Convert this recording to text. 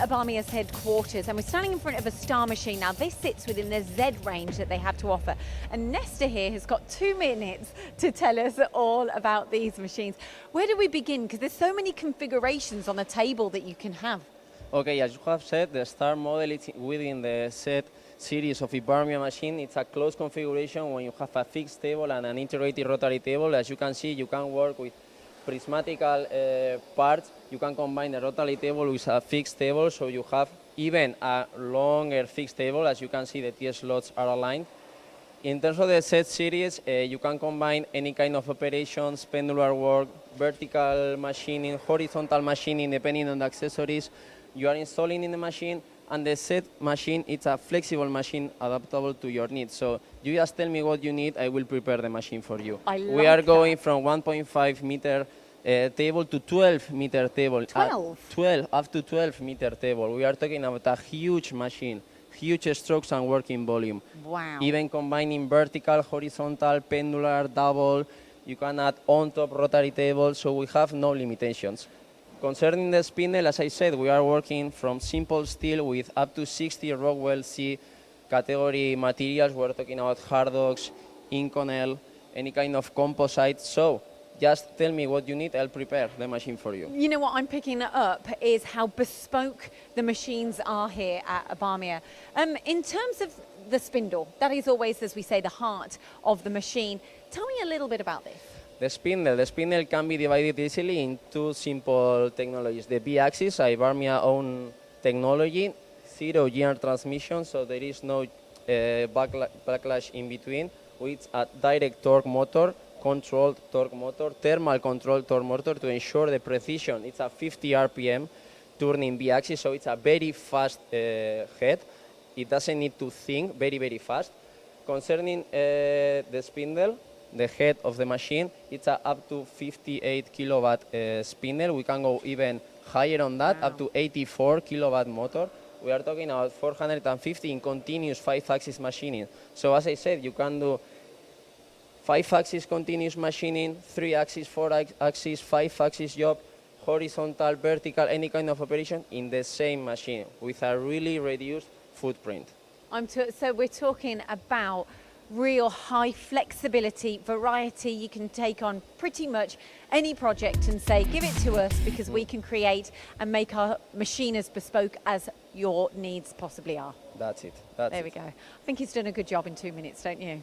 at 𝗬𝗲mia's headquarters, and we're standing in front of a star machine. Now, this sits within the Z range that they have to offer. And Néstor here has got 2 minutes to tell us all about these machines. Where do we begin? Because there's so many configurations on the table that you can have. Okay, as you have said, the star model is within the Z series of IBARMIA machine. It's a closed configuration when you have a fixed table and an integrated rotary table. As you can see, you can work with prismatical parts. You can combine the rotary table with a fixed table, so you have even a longer fixed table. As you can see, the T slots are aligned. In terms of the Z series, you can combine any kind of operations, pendular work, vertical machining, horizontal machining, depending on the accessories you are installing in the machine. And the Z machine, it's a flexible machine adaptable to your needs. So you just tell me what you need, I will prepare the machine for you. We are going from 1.5 meter table to 12 meter table. 12? Up to 12 meter table. We are talking about a huge machine, huge strokes and working volume. Wow. Even combining vertical, horizontal, pendular, double. You can add on top rotary table, so we have no limitations. Concerning the spindle, as I said, we are working from simple steel with up to 60 Rockwell C category materials. We're talking about HARDOX, Inconel, any kind of composite. So just tell me what you need, I'll prepare the machine for you. You know what I'm picking up is how bespoke the machines are here at 𝗬𝗲mia. In terms of the spindle, that is always, as we say, the heart of the machine. Tell me a little bit about this. The spindle can be divided easily in 2 simple technologies. The B-axis, IBARMIA own technology, 0 gear transmission, so there is no backlash in between, with a direct torque motor, controlled torque motor, thermal controlled torque motor to ensure the precision. It's a 50 RPM turning B-axis, so it's a very fast head. It doesn't need to think, very, very fast. Concerning the spindle, the head of the machine, it's a up to 58 kilowatt spindle. We can go even higher on that, wow, up to 84 kilowatt motor. We are talking about 450 in continuous 5-axis machining. So as I said, you can do 5-axis continuous machining, 3-axis, 4-axis, 5-axis job, horizontal, vertical, any kind of operation in the same machine with a really reduced footprint. So we're talking about real high flexibility, variety. You can take on pretty much any project and say, give it to us because we can create and make our machine as bespoke as your needs possibly are. That's it. There we go. I think he's done a good job in 2 minutes, don't you?